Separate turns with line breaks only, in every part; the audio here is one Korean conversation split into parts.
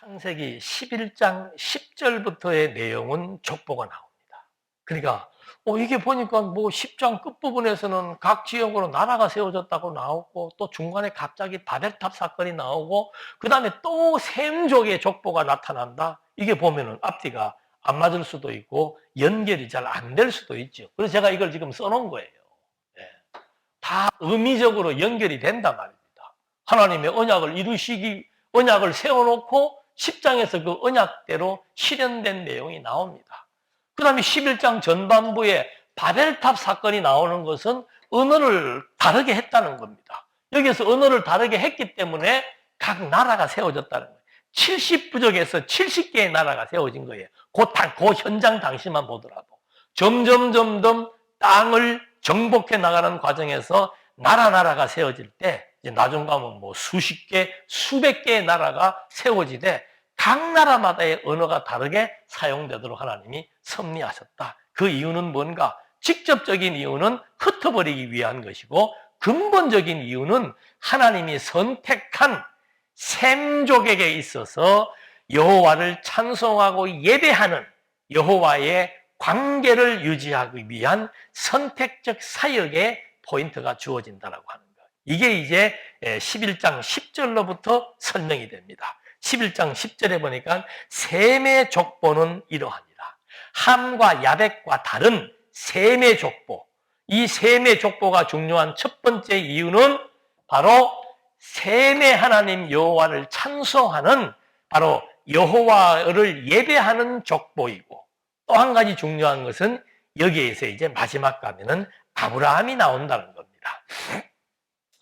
창세기 11장 10절부터의 내용은 족보가 나옵니다. 그러니까 이게 보니까 뭐 10장 끝부분에서는 각 지역으로 나라가 세워졌다고 나오고, 또 중간에 갑자기 바벨탑 사건이 나오고, 그 다음에 또 셈족의 족보가 나타난다. 이게 보면은 앞뒤가 안 맞을 수도 있고 연결이 잘 안 될 수도 있죠. 그래서 제가 이걸 지금 써놓은 거예요. 예. 다 의미적으로 연결이 된단 말입니다. 하나님의 언약을 세워놓고 10장에서 그 언약대로 실현된 내용이 나옵니다. 그 다음에 11장 전반부에 바벨탑 사건이 나오는 것은 언어를 다르게 했다는 겁니다. 여기서 언어를 다르게 했기 때문에 각 나라가 세워졌다는 거예요. 70부족에서 70개의 나라가 세워진 거예요. 그 현장 당시만 보더라도. 점점 땅을 정복해 나가는 과정에서 나라가 세워질 때, 이제 나중 가면 뭐 수십 개, 수백 개의 나라가 세워지되 각 나라마다의 언어가 다르게 사용되도록 하나님이 섭리하셨다. 그 이유는 뭔가? 직접적인 이유는 흩어버리기 위한 것이고, 근본적인 이유는 하나님이 선택한 셈족에게 있어서 여호와를 찬송하고 예배하는 여호와의 관계를 유지하기 위한 선택적 사역에 포인트가 주어진다라고 하는 거예요. 이게 이제 11장 10절로부터 설명이 됩니다. 11장 10절에 보니까 셈의 족보는 이러하니라. 함과 야벳과 다른 셈의 족보. 이 셈의 족보가 중요한 첫 번째 이유는 바로 셈의 하나님 여호와를 찬송하는, 바로 여호와를 예배하는 족보이고, 또 한 가지 중요한 것은 여기에서 이제 마지막 가면은 아브라함이 나온다는 겁니다.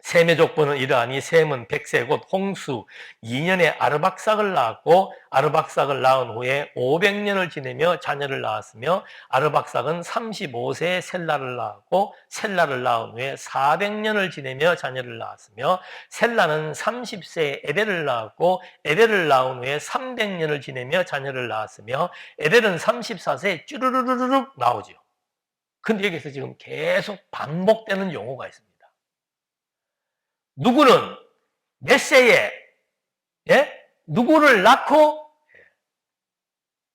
셈의 족보는 이러하니 셈은 100세 곧 홍수 2년에 아르박삭을 낳았고, 아르박삭을 낳은 후에 500년을 지내며 자녀를 낳았으며, 아르박삭은 35세에 셀라를 낳았고, 셀라를 낳은 후에 400년을 지내며 자녀를 낳았으며, 셀라는 30세에 에벨을 낳았고, 에벨을 낳은 후에 300년을 지내며 자녀를 낳았으며, 에벨은 34세에 쭈르르르륵 나오죠. 근데 여기서 지금 계속 반복되는 용어가 있습니다. 누구는 몇 세에 누구를 낳고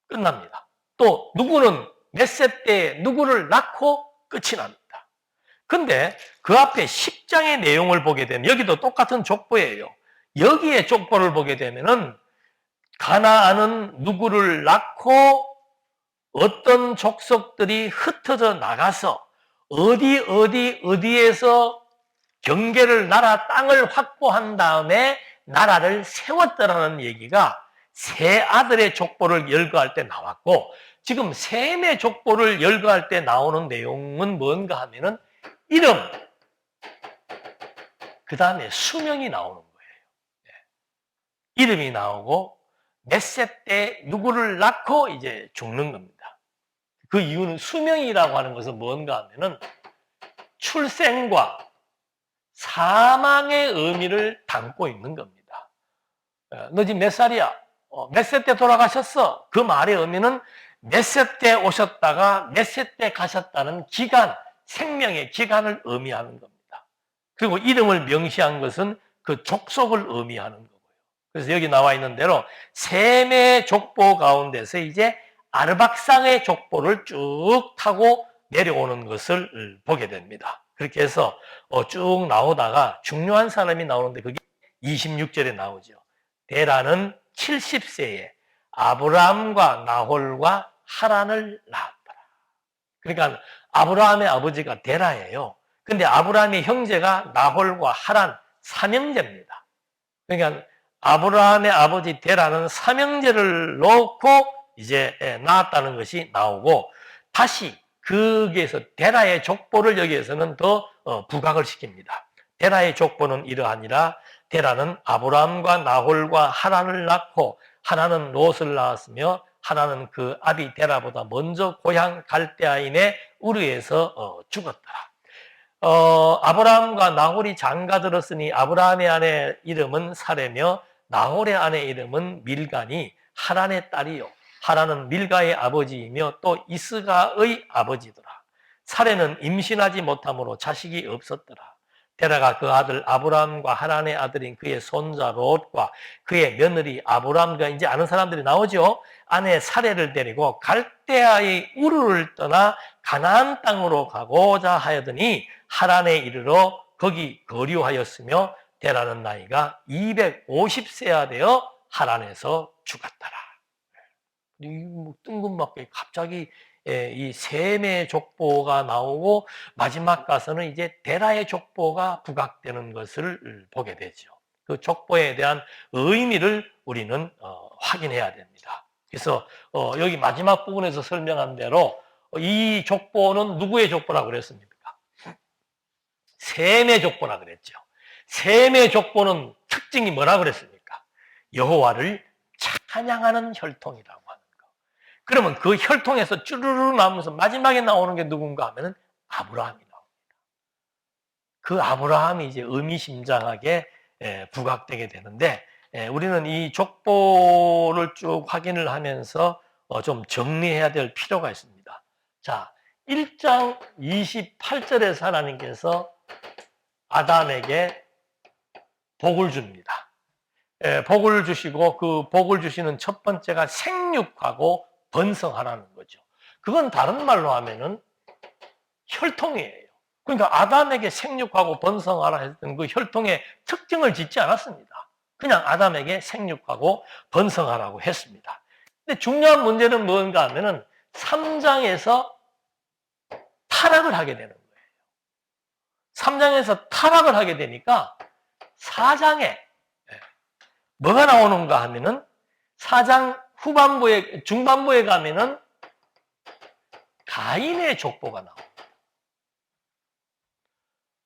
끝납니다. 또 누구는 몇 세 때에 누구를 낳고 끝이 납니다. 근데 그 앞에 10장의 내용을 보게 되면 여기도 똑같은 족보예요. 여기에 족보를 보게 되면은 가나안은 누구를 낳고 어떤 족속들이 흩어져 나가서 어디에서 경계를 땅을 확보한 다음에 나라를 세웠더라는 얘기가 세 아들의 족보를 열거할 때 나왔고, 지금 셈의 족보를 열거할 때 나오는 내용은 뭔가 하면은 이름, 그 다음에 수명이 나오는 거예요. 이름이 나오고 몇 세 때 누구를 낳고 이제 죽는 겁니다. 그 이유는 수명이라고 하는 것은 뭔가 하면은 출생과 사망의 의미를 담고 있는 겁니다. 너 지금 몇 살이야? 몇 세 때 돌아가셨어? 그 말의 의미는 몇 세 때 오셨다가 몇 세 때 가셨다는 기간, 생명의 기간을 의미하는 겁니다. 그리고 이름을 명시한 것은 그 족속을 의미하는 거고요. 그래서 여기 나와 있는 대로 셈의 족보 가운데서 이제 아르박삭의 족보를 쭉 타고 내려오는 것을 보게 됩니다. 그렇게 해서 쭉 나오다가 중요한 사람이 나오는데 그게 26절에 나오죠. 데라는 70세에 아브라함과 나홀과 하란을 낳았더라. 그러니까 아브라함의 아버지가 데라예요. 근데 아브라함의 형제가 나홀과 하란 삼형제입니다. 그러니까 아브라함의 아버지 데라는 삼형제를 놓고 이제 낳았다는 것이 나오고, 다시 거기에서 데라의 족보를 여기에서는 더 부각을 시킵니다. 데라의 족보는 이러하니라. 데라는 아브라함과 나홀과 하란을 낳고, 하나는 롯을 낳았으며, 하나는 그 아비 데라보다 먼저 고향 갈대아인의 우르에서 죽었더라. 아브라함과 나홀이 장가들었으니 아브라함의 아내 이름은 사레며 나홀의 아내 이름은 밀가니 하란의 딸이요. 하란은 밀가의 아버지이며 또 이스가의 아버지더라. 사레는 임신하지 못함으로 자식이 없었더라. 데라가 그 아들 아브라함과 하란의 아들인 그의 손자 롯과 그의 며느리 아브라함과 이제 아는 사람들이 나오죠. 아내 사레를 데리고 갈대아의 우르를 떠나 가나안 땅으로 가고자 하였더니 하란에 이르러 거기 거류하였으며 데라는 나이가 250세야 되어 하란에서 죽었더라. 뭐 뜬금없게 갑자기 이 셈의 족보가 나오고 마지막 가서는 이제 데라의 족보가 부각되는 것을 보게 되죠. 그 족보에 대한 의미를 우리는 확인해야 됩니다. 그래서 여기 마지막 부분에서 설명한 대로 이 족보는 누구의 족보라고 그랬습니까? 셈의 족보라 그랬죠. 셈의 족보는 특징이 뭐라고 그랬습니까? 여호와를 찬양하는 혈통이라고 하는 거. 그러면 그 혈통에서 쭈르르 나오면서 마지막에 나오는 게 누군가 하면은 아브라함이 나옵니다. 그 아브라함이 이제 의미심장하게 부각되게 되는데, 우리는 이 족보를 쭉 확인을 하면서 좀 정리해야 될 필요가 있습니다. 자, 1장 28절에서 하나님께서 아담에게 복을 줍니다. 복을 주시고 그 복을 주시는 첫 번째가 생육하고 번성하라는 거죠. 그건 다른 말로 하면은 혈통이에요. 그러니까 아담에게 생육하고 번성하라 했던 그 혈통의 특징을 짓지 않았습니다. 그냥 아담에게 생육하고 번성하라고 했습니다. 근데 중요한 문제는 뭔가 하면은 3장에서 타락을 하게 되는 거예요. 3장에서 타락을 하게 되니까 4장에 뭐가 나오는가 하면은 4장 후반부에, 중반부에 가면은 가인의 족보가 나옵니다.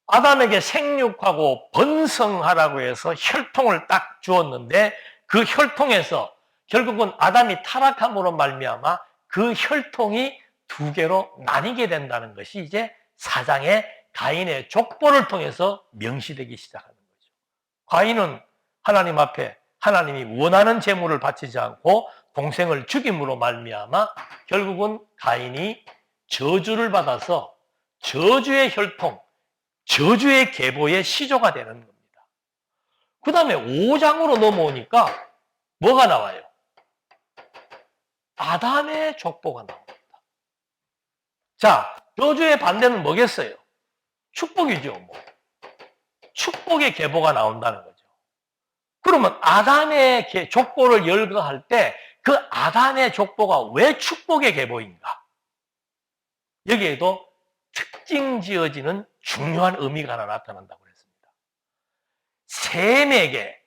아담에게 생육하고 번성하라고 해서 혈통을 딱 주었는데 그 혈통에서 결국은 아담이 타락함으로 말미암아 그 혈통이 두 개로 나뉘게 된다는 것이 이제 4장의 가인의 족보를 통해서 명시되기 시작하는 거죠. 가인은 하나님 앞에 하나님이 원하는 제물을 바치지 않고 동생을 죽임으로 말미암아 결국은 가인이 저주를 받아서 저주의 혈통, 저주의 계보의 시조가 되는 겁니다. 그 다음에 5장으로 넘어오니까 뭐가 나와요? 아담의 족보가 나옵니다. 자, 저주의 반대는 뭐겠어요? 축복이죠. 뭐. 축복의 계보가 나온다는 거죠. 그러면 아담의 족보를 열거할 때 그 아담의 족보가 왜 축복의 계보인가? 여기에도 특징 지어지는 중요한 의미가 하나 나타난다고 그랬습니다. 셈에게,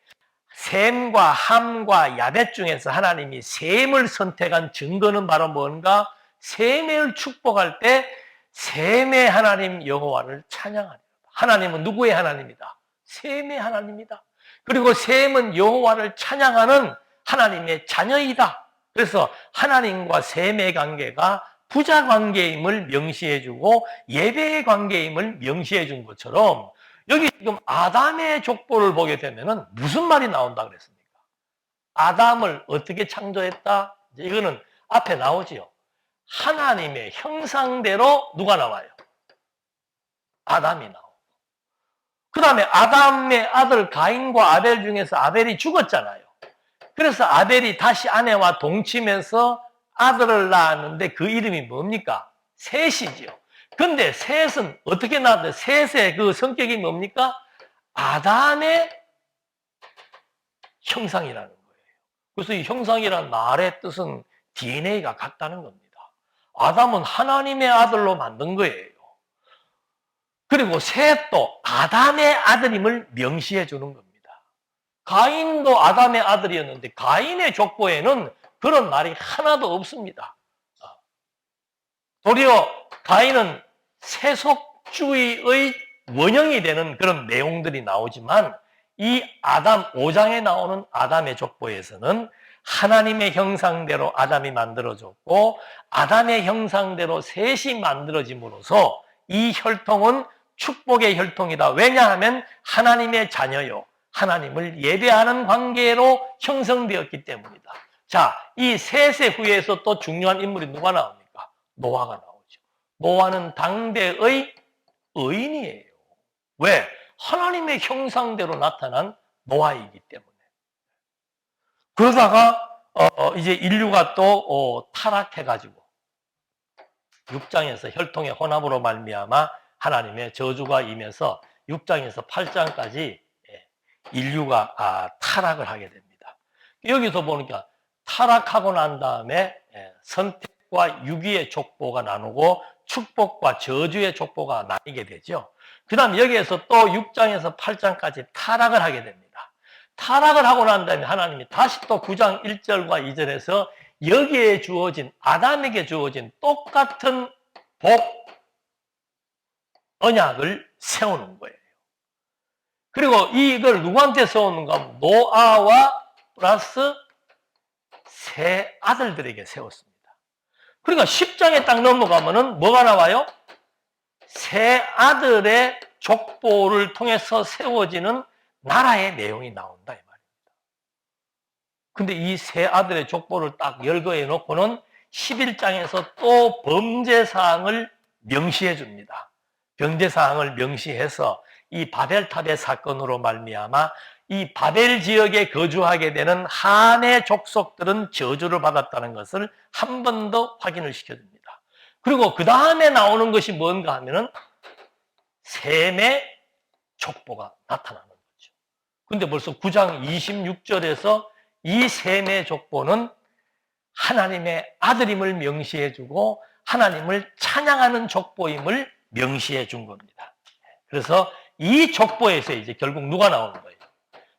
셈과 함과 야벳 중에서 하나님이 셈을 선택한 증거는 바로 뭔가? 셈을 축복할 때 셈의 하나님 여호와를 찬양하리라. 하나님은 누구의 하나님이다? 셈의 하나님이다. 그리고 셈은 여호와를 찬양하는 하나님의 자녀이다. 그래서 하나님과 셈의 관계가 부자 관계임을 명시해주고 예배의 관계임을 명시해준 것처럼 여기 지금 아담의 족보를 보게 되면은 무슨 말이 나온다 그랬습니까? 아담을 어떻게 창조했다? 이거는 앞에 나오지요. 하나님의 형상대로 누가 나와요? 아담이 나오고. 그 다음에 아담의 아들 가인과 아벨 중에서 아벨이 죽었잖아요. 그래서 아벨이 다시 아내와 동침해서 아들을 낳았는데 그 이름이 뭡니까? 셋이지요. 근데 셋은 어떻게 나왔는데 셋의 그 성격이 뭡니까? 아담의 형상이라는 거예요. 그래서 이 형상이라는 말의 뜻은 DNA가 같다는 겁니다. 아담은 하나님의 아들로 만든 거예요. 그리고 셋도 아담의 아들임을 명시해 주는 겁니다. 가인도 아담의 아들이었는데 가인의 족보에는 그런 말이 하나도 없습니다. 도리어 가인은 세속주의의 원형이 되는 그런 내용들이 나오지만 이 아담 5장에 나오는 아담의 족보에서는 하나님의 형상대로 아담이 만들어졌고 아담의 형상대로 셋이 만들어짐으로써 이 혈통은 축복의 혈통이다. 왜냐하면 하나님의 자녀요. 하나님을 예배하는 관계로 형성되었기 때문이다. 자, 이 셋의 후예에서 또 중요한 인물이 누가 나옵니까? 노아가 나오죠. 노아는 당대의 의인이에요. 왜? 하나님의 형상대로 나타난 노아이기 때문에. 그러다가 이제 인류가 또 타락해가지고 6장에서 혈통의 혼합으로 말미암아 하나님의 저주가 임해서 6장에서 8장까지 인류가 타락을 하게 됩니다. 여기서 보니까 타락하고 난 다음에 선택과 유기의 족보가 나누고 축복과 저주의 족보가 나뉘게 되죠. 그 다음 여기에서 또 6장에서 8장까지 타락을 하게 됩니다. 타락을 하고 난 다음에 하나님이 다시 또 9장 1절과 2절에서 여기에 주어진, 아담에게 주어진 똑같은 복, 언약을 세우는 거예요. 그리고 이걸 누구한테 세우는가? 노아와 플러스 세 아들들에게 세웠습니다. 그러니까 10장에 딱 넘어가면은 뭐가 나와요? 세 아들의 족보를 통해서 세워지는 나라의 내용이 나온다 이 말입니다. 근데 이 세 아들의 족보를 딱 열거해 놓고는 11장에서 또 범죄사항을 명시해 줍니다. 범죄사항을 명시해서 이 바벨탑의 사건으로 말미암아 이 바벨 지역에 거주하게 되는 함의 족속들은 저주를 받았다는 것을 한 번 더 확인을 시켜줍니다. 그리고 그 다음에 나오는 것이 뭔가 하면은 셈의 족보가 나타나는 거죠. 근데 벌써 9장 26절에서 이 셈의 족보는 하나님의 아들임을 명시해주고 하나님을 찬양하는 족보임을 명시해 준 겁니다. 그래서 이 족보에서 이제 결국 누가 나오는 거예요?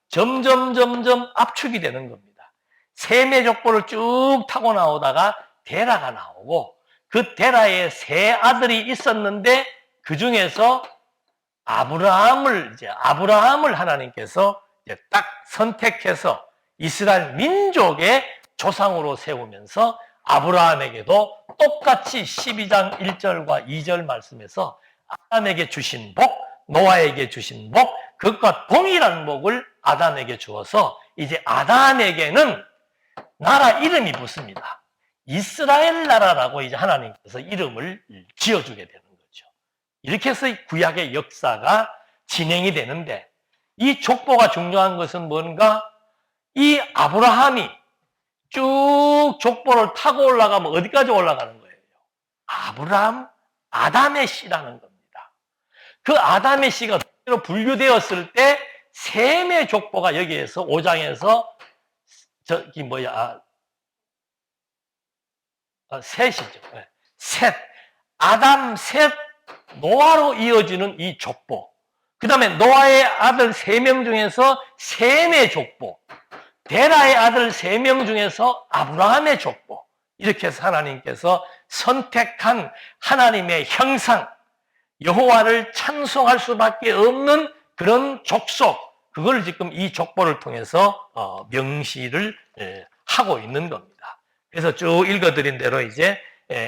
점점 압축이 되는 겁니다. 셈의 족보를 쭉 타고 나오다가 데라가 나오고 그 데라에 세 아들이 있었는데 그 중에서 아브라함을 하나님께서 이제 딱 선택해서 이스라엘 민족의 조상으로 세우면서 아브라함에게도 똑같이 12장 1절과 2절 말씀에서 아담에게 주신 복, 노아에게 주신 복, 그것과 동일한 복을 아담에게 주어서 이제 아담에게는 나라 이름이 붙습니다. 이스라엘 나라라고 이제 하나님께서 이름을 지어주게 되는 거죠. 이렇게 해서 구약의 역사가 진행이 되는데 이 족보가 중요한 것은 뭔가 이 아브라함이 쭉 족보를 타고 올라가면 어디까지 올라가는 거예요? 아담의 씨라는 겁니다. 그 아담의 씨가 분류되었을 때 셈의 족보가 여기에서 5장에서 셋이죠. 셋. 아담, 셋, 노아로 이어지는 이 족보. 그 다음에 노아의 아들 3명 중에서 셈의 족보. 데라의 아들 3명 중에서 아브라함의 족보. 이렇게 해서 하나님께서 선택한 하나님의 형상, 여호와를 찬송할 수밖에 없는 그런 족속, 그걸 지금 이 족보를 통해서 명시를 하고 있는 겁니다. 그래서 쭉 읽어드린 대로 이제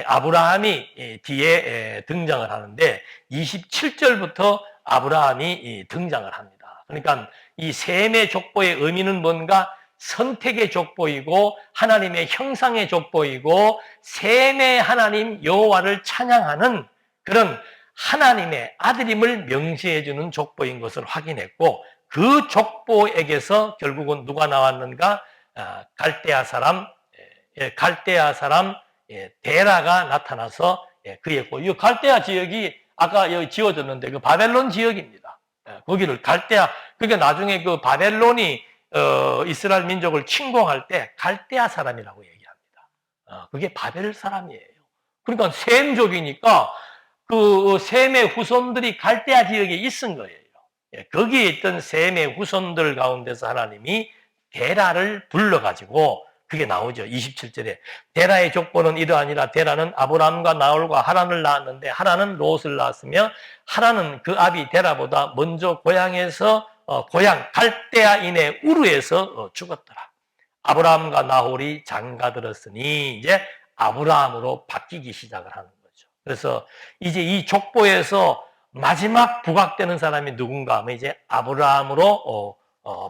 아브라함이 뒤에 등장을 하는데 27절부터 아브라함이 등장을 합니다. 그러니까 이 셈의 족보의 의미는 뭔가 선택의 족보이고 하나님의 형상의 족보이고 셈의 하나님 여호와를 찬양하는 그런 하나님의 아들임을 명시해주는 족보인 것을 확인했고 그 족보에게서 결국은 누가 나왔는가? 갈대아 사람 데라가 나타나서 그였고 이 갈대아 지역이 아까 여기 지어졌는데 그 바벨론 지역입니다. 거기를 갈대아 그러니까 나중에 그 바벨론이 이스라엘 민족을 침공할 때 갈대아 사람이라고 얘기합니다. 그게 바벨 사람이에요. 그러니까 셈족이니까 그 셈의 후손들이 갈대아 지역에 있은 거예요. 거기에 있던 셈의 후손들 가운데서 하나님이 데라를 불러가지고 그게 나오죠. 27절에 데라의 족보는 이러하니라. 데라는 아브라함과 나홀과 하란을 낳았는데 하란은 롯을 낳았으며 하란은 그 아비 데라보다 먼저 고향 갈대아인의 우르에서 죽었더라. 아브라함과 나홀이 장가들었으니 이제 아브라함으로 바뀌기 시작을 하는 거죠. 그래서 이제 이 족보에서 마지막 부각되는 사람이 누군가 하면 이제 아브라함으로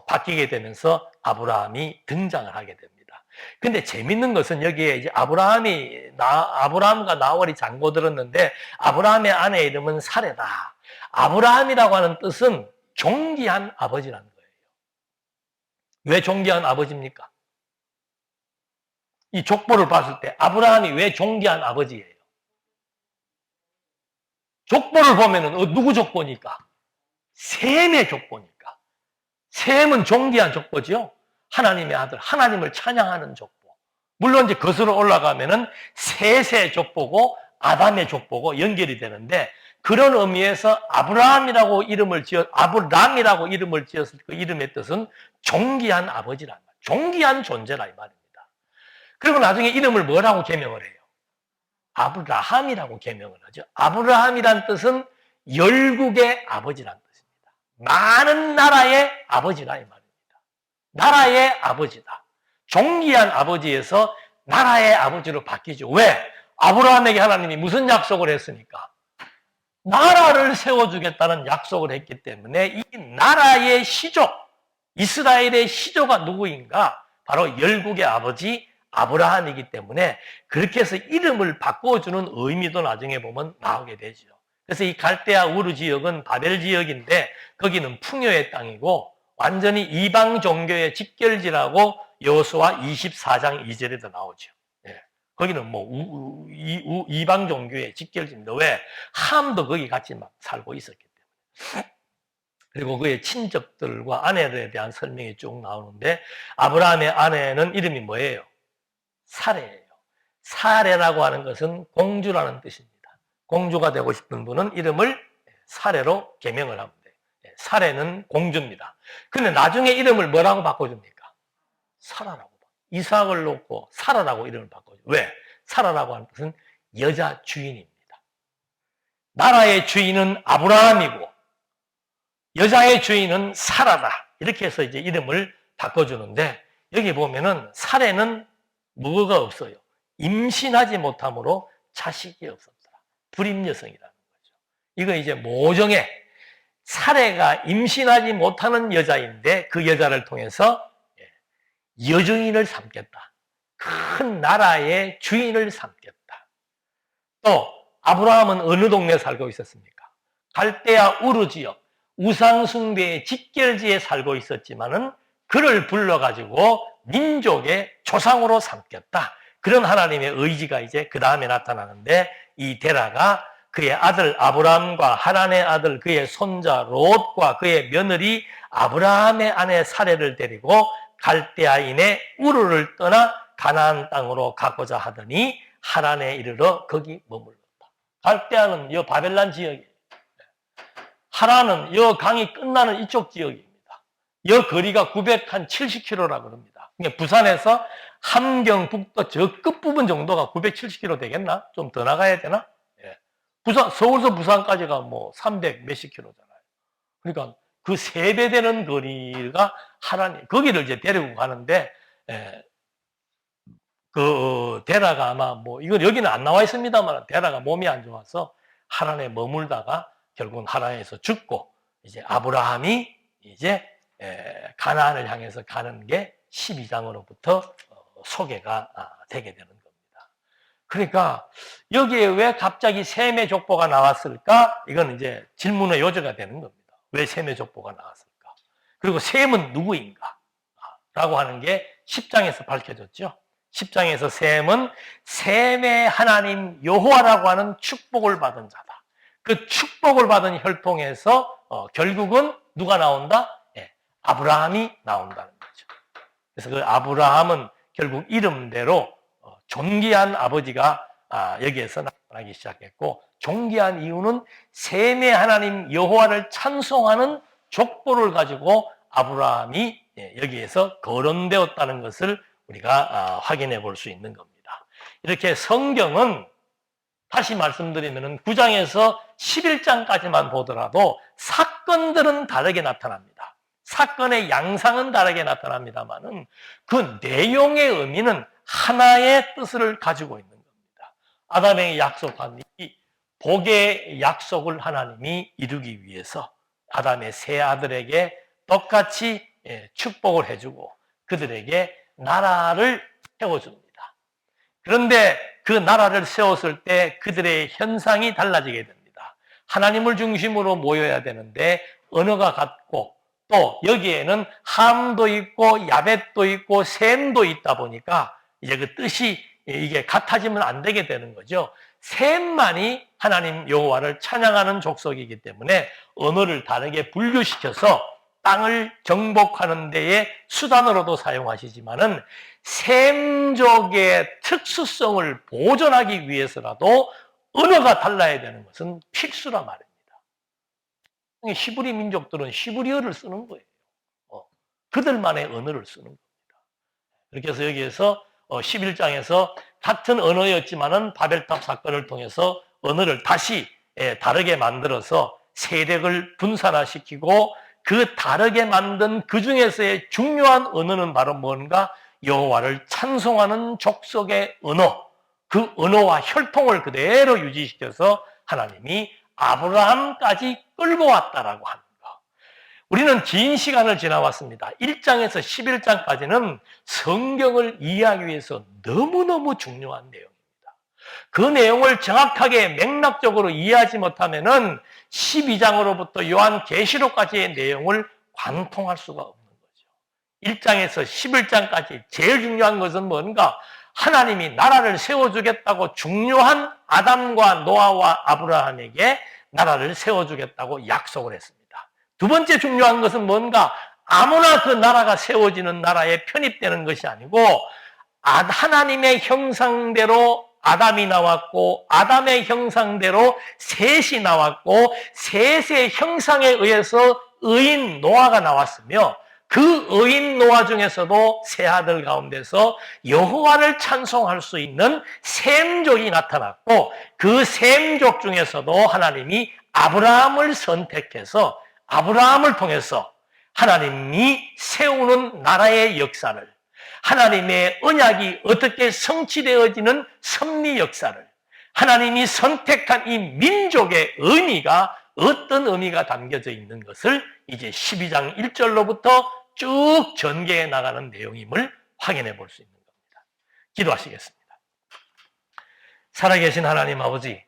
바뀌게 되면서 아브라함이 등장을 하게 됩니다. 근데 재밌는 것은 여기에 이제 아브라함과 나홀이 장고 들었는데 아브라함의 아내 이름은 사레다. 아브라함이라고 하는 뜻은 존귀한 아버지라는 거예요. 왜 존귀한 아버지입니까? 이 족보를 봤을 때 아브라함이 왜 존귀한 아버지예요? 족보를 보면은 누구 족보니까? 셈의 족보니까. 셈은 존귀한 족보죠. 하나님의 아들, 하나님을 찬양하는 족보. 물론 이제 거슬러 올라가면은 셋의 족보고 아담의 족보고 연결이 되는데, 그런 의미에서 아브람이라고 이름을 지었을 그 이름의 뜻은 존귀한 아버지란 말, 존귀한 존재라 이 말입니다. 그리고 나중에 이름을 뭐라고 개명을 해요? 아브라함이라고 개명을 하죠. 아브라함이란 뜻은 열국의 아버지란 뜻입니다. 많은 나라의 아버지라 이 말입니다. 나라의 아버지다. 존귀한 아버지에서 나라의 아버지로 바뀌죠. 왜? 아브라함에게 하나님이 무슨 약속을 했으니까? 나라를 세워주겠다는 약속을 했기 때문에 이 나라의 시조, 이스라엘의 시조가 누구인가? 바로 열국의 아버지 아브라함이기 때문에 그렇게 해서 이름을 바꿔주는 의미도 나중에 보면 나오게 되죠. 그래서 이 갈대아 우르 지역은 바벨 지역인데 거기는 풍요의 땅이고 완전히 이방 종교의 직결지라고 여호수아 24장 2절에도 나오죠. 예. 거기는 뭐 이방 종교의 직결지입니다. 왜? 함도 거기 같이 막 살고 있었기 때문에. 그리고 그의 친척들과 아내들에 대한 설명이 쭉 나오는데 아브라함의 아내는 이름이 뭐예요? 사레예요. 사레라고 하는 것은 공주라는 뜻입니다. 공주가 되고 싶은 분은 이름을 사레로 개명을 하면 돼요. 사레는 공주입니다. 근데 나중에 이름을 뭐라고 바꿔줍니까? 사라라고. 이삭을 놓고 사라라고 이름을 바꿔줘. 왜? 사라라고 하는 뜻은 여자 주인입니다. 나라의 주인은 아브라함이고 여자의 주인은 사라다. 이렇게 해서 이제 이름을 바꿔주는데 여기 보면은 사레는 뭐가 없어요? 임신하지 못함으로 자식이 없었더라. 불임 여성이라는 거죠. 이거 이제 모종의 사례가 임신하지 못하는 여자인데 그 여자를 통해서 여주인을 삼겠다. 큰 나라의 주인을 삼겠다. 또 아브라함은 어느 동네에 살고 있었습니까? 갈대아 우르 지역, 우상숭배의 직결지에 살고 있었지만은 그를 불러가지고 민족의 조상으로 삼겠다. 그런 하나님의 의지가 이제 그 다음에 나타나는데 이 데라가 그의 아들 아브라함과 하란의 아들 그의 손자 롯과 그의 며느리 아브라함의 아내 사레를 데리고 갈대아인의 우르를 떠나 가나안 땅으로 가고자 하더니 하란에 이르러 거기 머물렀다. 갈대아는 이 바벨란 지역이에요. 하란은 이 강이 끝나는 이쪽 지역입니다. 이 거리가 970km라고 합니다. 부산에서 함경북도 저 끝부분 정도가 970km 되겠나? 좀 더 나가야 되나? 예. 서울에서 부산까지가 뭐 300 몇십 킬로잖아요. 그러니까 그 3배 되는 거리가 하란이, 거기를 이제 데리고 가는데, 데라가 아마 이건 여기는 안 나와 있습니다만, 데라가 몸이 안 좋아서 하란에 머물다가 결국은 하란에서 죽고, 이제 아브라함이 이제 가나안을 향해서 가는 게 12장으로부터 소개가 되게 되는 겁니다. 그러니까 여기에 왜 갑자기 셈의 족보가 나왔을까? 이건 이제 질문의 요지가 되는 겁니다. 왜 셈의 족보가 나왔을까? 그리고 셈은 누구인가? 라고 하는 게 10장에서 밝혀졌죠. 10장에서 셈은 셈의 하나님 여호와라고 하는 축복을 받은 자다. 그 축복을 받은 혈통에서 결국은 누가 나온다? 아브라함이 나온다는 거죠. 그래서 그 아브라함은 결국 이름대로 존귀한 아버지가 여기에서 나타나기 시작했고, 존귀한 이유는 셈의 하나님 여호와를 찬송하는 족보를 가지고 아브라함이 여기에서 거론되었다는 것을 우리가 확인해 볼 수 있는 겁니다. 이렇게 성경은 다시 말씀드리면 9장에서 11장까지만 보더라도 사건들은 다르게 나타납니다. 사건의 양상은 다르게 나타납니다만은 그 내용의 의미는 하나의 뜻을 가지고 있는 겁니다. 아담에게 약속한 이 복의 약속을 하나님이 이루기 위해서 아담의 세 아들에게 똑같이 축복을 해주고 그들에게 나라를 세워줍니다. 그런데 그 나라를 세웠을 때 그들의 현상이 달라지게 됩니다. 하나님을 중심으로 모여야 되는데 언어가 같고 또 여기에는 함도 있고 야벳도 있고 셈도 있다 보니까 이제 그 뜻이 이게 같아지면 안 되게 되는 거죠. 셈만이 하나님 여호와를 찬양하는 족속이기 때문에 언어를 다르게 분류시켜서 땅을 정복하는 데에 수단으로도 사용하시지만은 셈족의 특수성을 보존하기 위해서라도 언어가 달라야 되는 것은 필수라 말입니다. 히브리 민족들은 히브리어를 쓰는 거예요. 그들만의 언어를 쓰는 겁니다. 그렇게 해서 여기에서 11장에서 같은 언어였지만은 바벨탑 사건을 통해서 언어를 다시 다르게 만들어서 세력을 분산화시키고 그 다르게 만든 그 중에서의 중요한 언어는 바로 뭔가 여호와를 찬송하는 족속의 언어, 그 언어와 혈통을 그대로 유지시켜서 하나님이 아브라함까지 끌고 왔다라고 합니다. 우리는 긴 시간을 지나왔습니다. 1장에서 11장까지는 성경을 이해하기 위해서 너무너무 중요한 내용입니다. 그 내용을 정확하게 맥락적으로 이해하지 못하면은 12장으로부터 요한계시록까지의 내용을 관통할 수가 없는 거죠. 1장에서 11장까지 제일 중요한 것은 뭔가 하나님이 나라를 세워주겠다고 중요한 아담과 노아와 아브라함에게 나라를 세워주겠다고 약속을 했습니다. 두 번째 중요한 것은 뭔가 아무나 그 나라가 세워지는 나라에 편입되는 것이 아니고 하나님의 형상대로 아담이 나왔고 아담의 형상대로 셋이 나왔고 셋의 형상에 의해서 의인 노아가 나왔으며 그 의인 노아 중에서도 세 아들 가운데서 여호와를 찬송할 수 있는 셈족이 나타났고 그 셈족 중에서도 하나님이 아브라함을 선택해서 아브라함을 통해서 하나님이 세우는 나라의 역사를 하나님의 언약이 어떻게 성취되어지는 섭리 역사를 하나님이 선택한 이 민족의 의미가 어떤 의미가 담겨져 있는 것을 이제 12장 1절로부터 쭉 전개해 나가는 내용임을 확인해 볼 수 있는 겁니다. 기도하시겠습니다. 살아계신 하나님 아버지,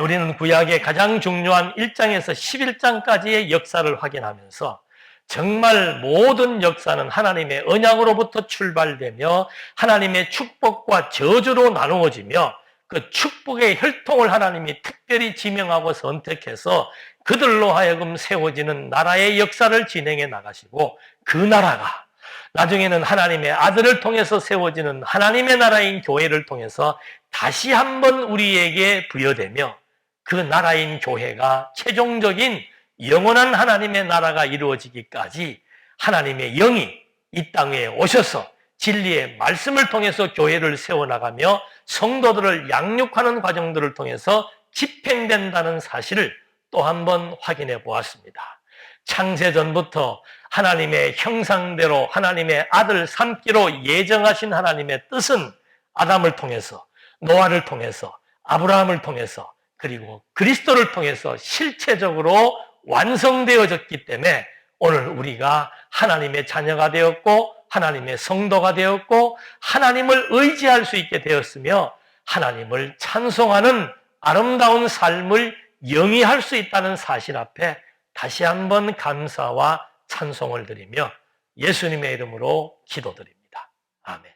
우리는 구약의 가장 중요한 1장에서 11장까지의 역사를 확인하면서 정말 모든 역사는 하나님의 언약으로부터 출발되며 하나님의 축복과 저주로 나누어지며 그 축복의 혈통을 하나님이 특별히 지명하고 선택해서 그들로 하여금 세워지는 나라의 역사를 진행해 나가시고 그 나라가 나중에는 하나님의 아들을 통해서 세워지는 하나님의 나라인 교회를 통해서 다시 한번 우리에게 부여되며 그 나라인 교회가 최종적인 영원한 하나님의 나라가 이루어지기까지 하나님의 영이 이 땅에 오셔서 진리의 말씀을 통해서 교회를 세워나가며 성도들을 양육하는 과정들을 통해서 집행된다는 사실을 또 한 번 확인해 보았습니다. 창세전부터 하나님의 형상대로 하나님의 아들 삼기로 예정하신 하나님의 뜻은 아담을 통해서 노아를 통해서 아브라함을 통해서 그리고 그리스도를 통해서 실체적으로 완성되어졌기 때문에 오늘 우리가 하나님의 자녀가 되었고 하나님의 성도가 되었고 하나님을 의지할 수 있게 되었으며 하나님을 찬송하는 아름다운 삶을 영위할 수 있다는 사실 앞에 다시 한번 감사와 찬송을 드리며 예수님의 이름으로 기도드립니다. 아멘.